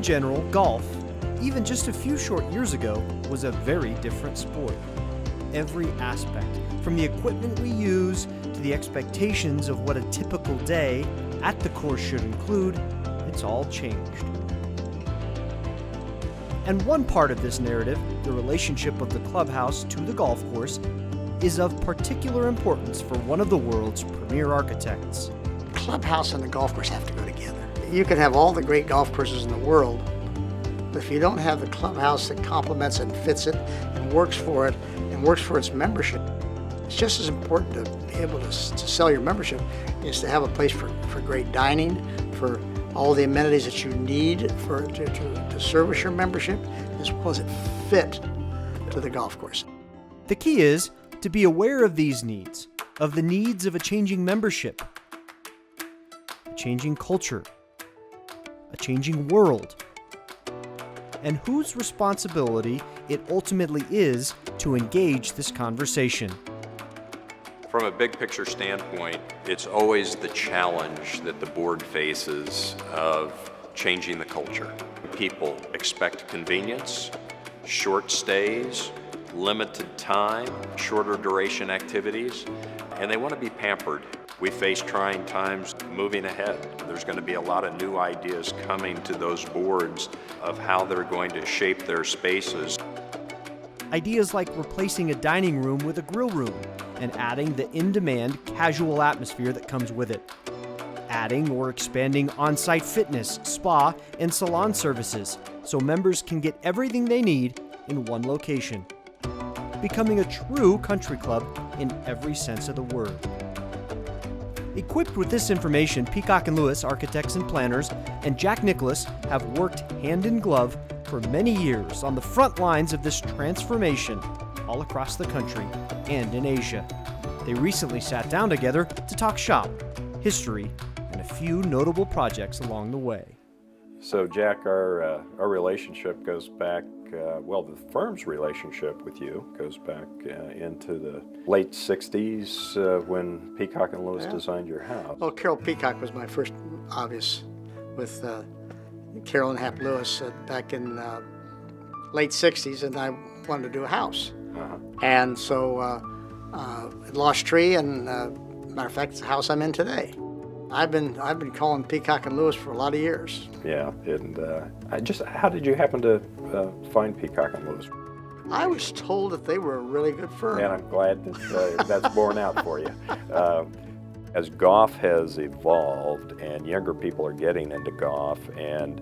general, golf, even just a few short years ago, was a very different sport. Every aspect, from the equipment we use to the expectations of what a typical day at the course should include, it's all changed. And one part of this narrative, the relationship of the clubhouse to the golf course, is of particular importance for one of the world's premier architects. The clubhouse and the golf course have to go together. You can have all the great golf courses in the world, but if you don't have the clubhouse that complements it and fits it and works for it and works for its membership, it's just as important to be able to sell your membership is to have a place for great dining, for all the amenities that you need to service your membership, as well as it fit to the golf course. The key is to be aware of these needs, of the needs of a changing membership, a changing culture, a changing world, and whose responsibility it ultimately is to engage this conversation. From a big picture standpoint, it's always the challenge that the board faces of changing the culture. People expect convenience, short stays, limited time, shorter duration activities, and they want to be pampered. We face trying times moving ahead. There's going to be a lot of new ideas coming to those boards of how they're going to shape their spaces. Ideas like replacing a dining room with a grill room and adding the in-demand casual atmosphere that comes with it. Adding or expanding on-site fitness, spa, and salon services so members can get everything they need in one location. Becoming a true country club in every sense of the word. Equipped with this information, Peacock & Lewis architects and planners and Jack Nicklaus have worked hand in glove for many years on the front lines of this transformation all across the country and in Asia. They recently sat down together to talk shop, history, and a few notable projects along the way. So Jack, our relationship goes back, the firm's relationship with you goes back into the late 60s when Peacock & Lewis designed your house. Well, Carol Peacock was my first obvious with Carol and Hap Lewis back in late 60s, and I wanted to do a house. And so it lost tree, and matter of fact, it's the house I'm in today. I've been calling Peacock & Lewis for a lot of years. Yeah, and how did you happen to find Peacock & Lewis? I was told that they were a really good firm. And I'm glad that that's borne out for you. As golf has evolved and younger people are getting into golf, and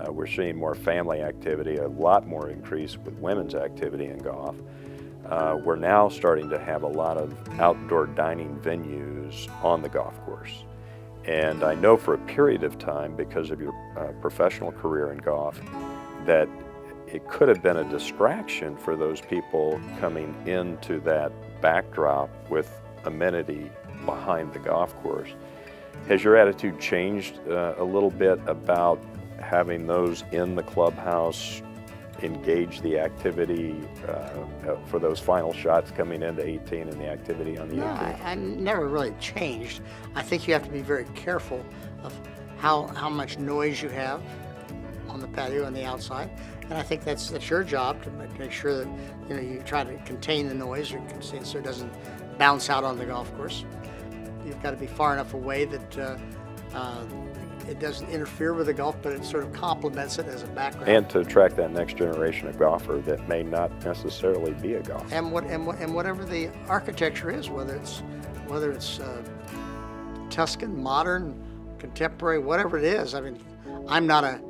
we're seeing more family activity, a lot more increase with women's activity in golf, we're now starting to have a lot of outdoor dining venues on the golf course. And I know for a period of time, because of your professional career in golf, that it could have been a distraction for those people coming into that backdrop with amenity behind the golf course. Has your attitude changed a little bit about having those in the clubhouse engage the activity for those final shots coming into 18 and the activity on the 18? I never really changed. I think you have to be very careful of how much noise you have on the patio and the outside, and I think that's your job to make sure that you try to contain the noise so it doesn't bounce out on the golf course. You've got to be far enough away that it doesn't interfere with the golf, but it sort of complements it as a background. And to attract that next generation of golfer that may not necessarily be a golfer. And whatever the architecture is, whether it's Tuscan, modern, contemporary, whatever it is. I mean, I'm not a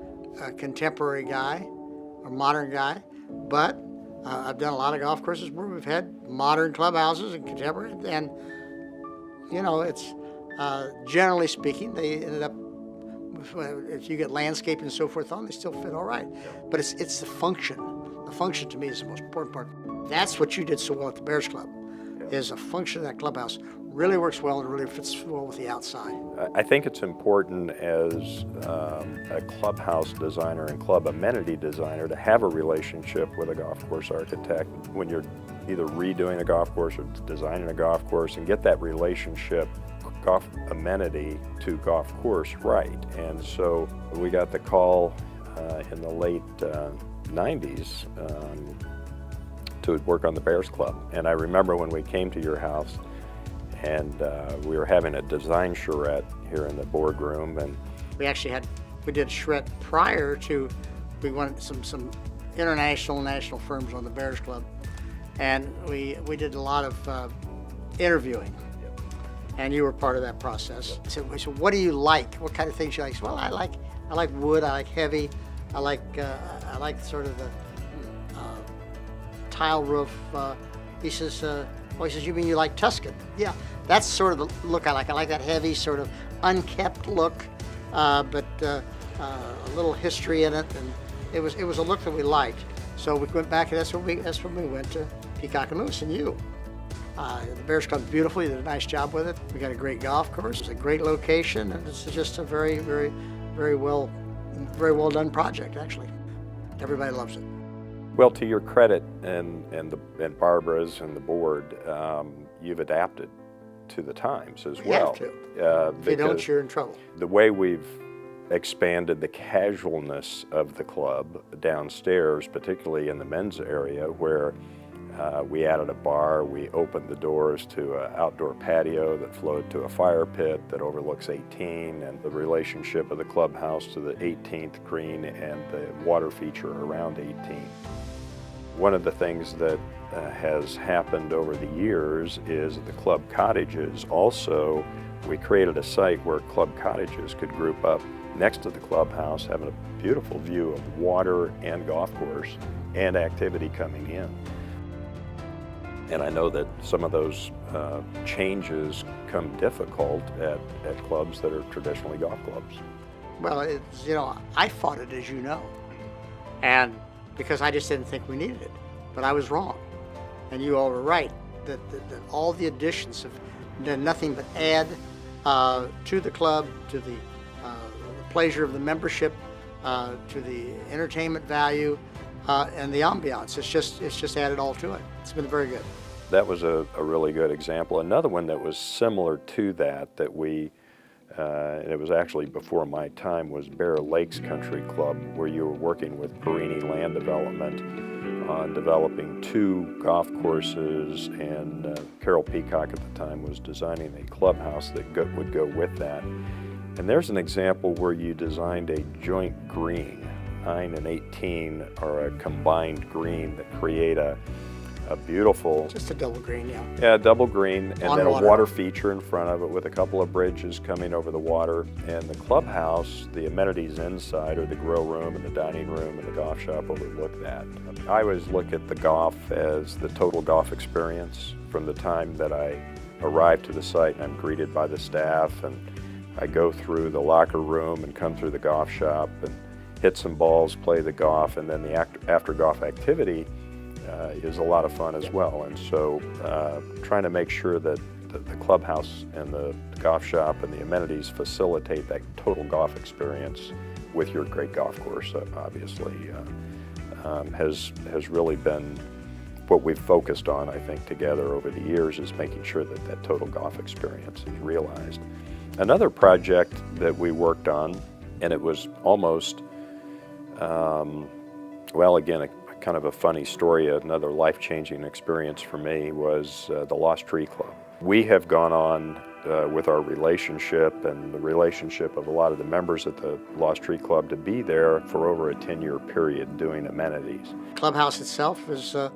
contemporary guy or modern guy, but I've done a lot of golf courses where we've had modern clubhouses and contemporary, and it's generally speaking, they ended up, if you get landscape and so forth on, they still fit all right. But it's the function. The function to me is the most important part. That's what you did so well at the Bears Club, is a function of that clubhouse really works well and really fits well with the outside. I think it's important as a clubhouse designer and club amenity designer to have a relationship with a golf course architect when you're either redoing a golf course or designing a golf course, and get that relationship golf amenity to golf course right. And so we got the call in the late 90s to work on the Bears Club. And I remember when we came to your house and we were having a design charrette here in the boardroom. And we did charrette prior to, we wanted some international, national firms on the Bears Club. And we did a lot of interviewing. And you were part of that process. So what do you like? What kind of things you like? So, well, I like wood. I like heavy. I like sort of the tile roof. He says, you mean you like Tuscan? Yeah, that's sort of the look I like. I like that heavy, sort of unkept look, but a little history in it, and it was a look that we liked. So we went back, and that's when we went to Peacock and Lewis and you. The Bears Club's beautiful. You did a nice job with it. We got a great golf course. It's a great location, and it's just a very, very, very well done project. Actually, everybody loves it. well, to your credit and Barbara's and the board, you've adapted to the times as well. You have to. If you don't, you're in trouble. The way we've expanded the casualness of the club downstairs, particularly in the men's area, where we added a bar, we opened the doors to an outdoor patio that flowed to a fire pit that overlooks 18, and the relationship of the clubhouse to the 18th green and the water feature around 18. One of the things that has happened over the years is the club cottages. Also, we created a site where club cottages could group up next to the clubhouse, having a beautiful view of water and golf course and activity coming in. And I know that some of those changes come difficult at clubs that are traditionally golf clubs. Well, it's, I fought it, as you know, and because I just didn't think we needed it, but I was wrong, and you all were right, that all the additions have done nothing but add to the club, to the pleasure of the membership, to the entertainment value, and the ambiance. It's just added all to it. It's been very good. That was a really good example. Another one that was similar to that we, and it was actually before my time, was Bear Lakes Country Club, where you were working with Perini Land Development on developing 2 golf courses, and Carol Peacock at the time was designing a clubhouse that would go with that. And there's an example where you designed a joint green. 9 and 18 are a combined green that create a beautiful... Just a double green, yeah. Yeah, double green, and then water. A water feature in front of it with a couple of bridges coming over the water. And the clubhouse, the amenities inside are the grill room and the dining room and the golf shop overlook that. I always look at the golf as the total golf experience from the time that I arrive to the site and I'm greeted by the staff, and I go through the locker room and come through the golf shop and hit some balls, play the golf, and then the after golf activity is a lot of fun as well. And so trying to make sure that the clubhouse and the golf shop and the amenities facilitate that total golf experience with your great golf course, obviously, has really been what we've focused on, I think, together over the years, is making sure that that total golf experience is realized. Another project that we worked on, and it was almost, well, again, kind of a funny story, another life-changing experience for me, was the Lost Tree Club. We have gone on with our relationship and the relationship of a lot of the members at the Lost Tree Club to be there for over a 10-year period doing amenities. Clubhouse itself is a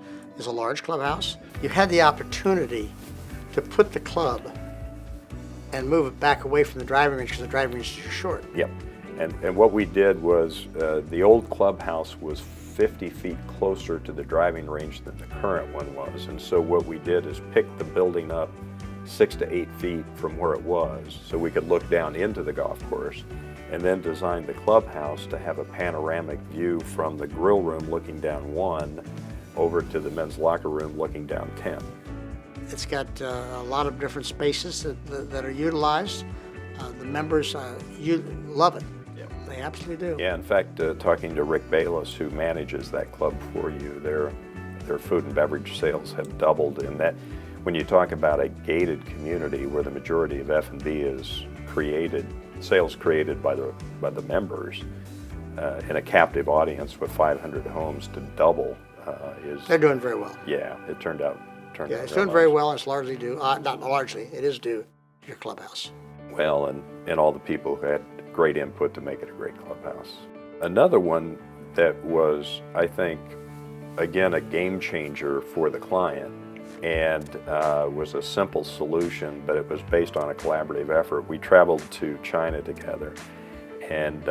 large clubhouse. You had the opportunity to put the club and move it back away from the driving range because the driving range is too short. Yep. And what we did was the old clubhouse was 50 feet closer to the driving range than the current one was. And so what we did is pick the building up 6 to 8 feet from where it was so we could look down into the golf course, and then design the clubhouse to have a panoramic view from the grill room looking down 1 over to the men's locker room looking down 10. It's got a lot of different spaces that are utilized. The members love it. They absolutely do. Yeah, in fact, talking to Rick Bayless, who manages that club for you, their food and beverage sales have doubled. In that, when you talk about a gated community where the majority of F&B is created, sales created by the members, in a captive audience with 500 homes to double is... They're doing very well. Yeah, it turned out Yeah, it's real doing very nice. well, and it's largely due, not largely, it is due to your clubhouse. Well, and all the people who had great input to make it a great clubhouse. Another one that was, I think, again, a game changer for the client, and was a simple solution, but it was based on a collaborative effort. We traveled to China together, and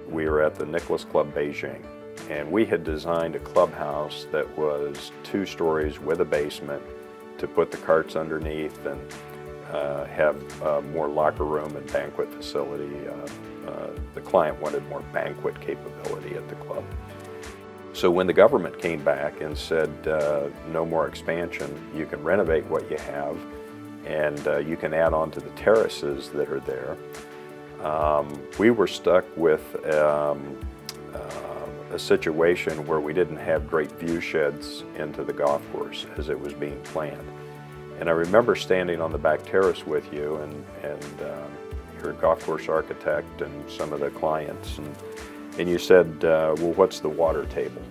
we were at the Nicklaus Club Beijing, and we had designed a clubhouse that was 2 stories with a basement to put the carts underneath and have more locker room and banquet facility. The client wanted more banquet capability at the club. So when the government came back and said, no more expansion, you can renovate what you have, and you can add on to the terraces that are there, we were stuck with a situation where we didn't have great view sheds into the golf course as it was being planned. And I remember standing on the back terrace with you and your golf course architect and some of the clients, and you said, well, what's the water table?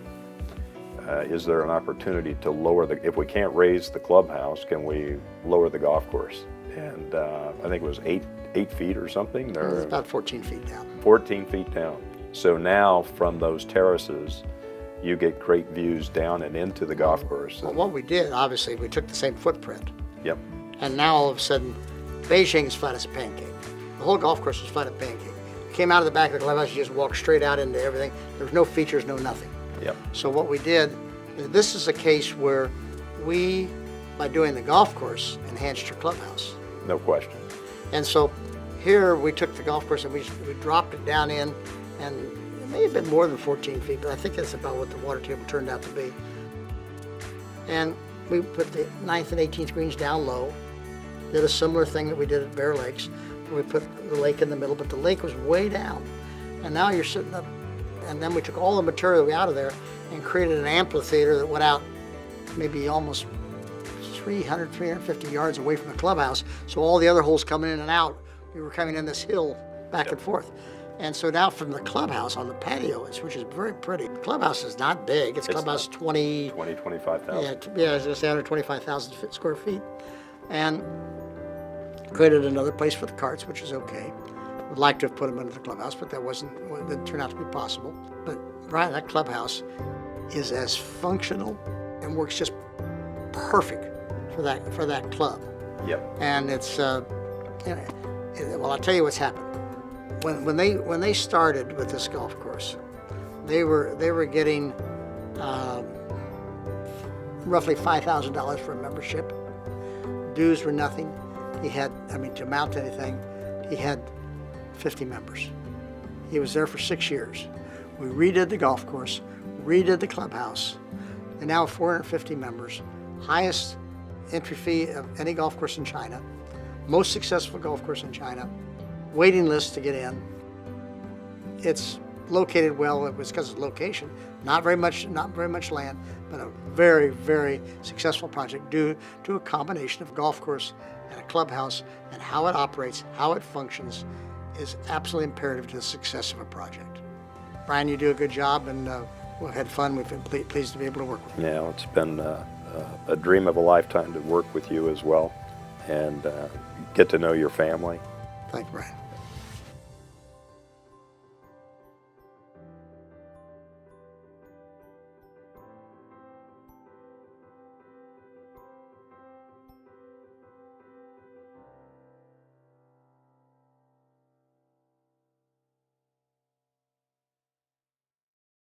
Is there an opportunity to lower if we can't raise the clubhouse, can we lower the golf course? And I think it was 8 feet or something? It's about 14 feet down. 14 feet down. So now from those terraces, you get great views down and into the golf course. Well, what we did, obviously, we took the same footprint, Yep. and now all of a sudden, Beijing is flat as a pancake. The whole golf course was flat as a pancake. You came out of the back of the clubhouse, you just walked straight out into everything. There was no features, no nothing. Yep. So what we did, this is a case where we, by doing the golf course, enhanced your clubhouse. No question. And so here we took the golf course and we dropped it down in, and it may have been more than 14 feet, but I think that's about what the water table turned out to be. And we put the 9th and 18th greens down low, did a similar thing that we did at Bear Lakes. We put the lake in the middle, but the lake was way down. And now you're sitting up, and then we took all the material out of there and created an amphitheater that went out maybe almost 300, 350 yards away from the clubhouse. So all the other holes coming in and out, we were coming in this hill back and forth. And so now from the clubhouse on the patio, which is very pretty. The clubhouse is not big. It's clubhouse 25,000. Yeah, it's just 125,000 square feet. And created another place for the carts, which is okay. Would like to have put them into the clubhouse, but that didn't turn out to be possible. But Brian, that clubhouse is as functional and works just perfect for that club. Yep. And it's well, I'll tell you what's happened. When they started with this golf course, they were getting roughly $5,000 for a membership. Dues were nothing. He had, to amount to anything, he had 50 members. He was there for 6 years. We redid the golf course, redid the clubhouse, and now 450 members. Highest entry fee of any golf course in China. Most successful golf course in China. Waiting list to get in. It's located well. It was because of location. Not very much land, but a very, very successful project due to a combination of golf course and a clubhouse, and how it operates, how it functions, is absolutely imperative to the success of a project. Brian, you do a good job, and we've had fun. We've been pleased to be able to work with you. Yeah, it's been a dream of a lifetime to work with you as well, and get to know your family. Thank you, Brian.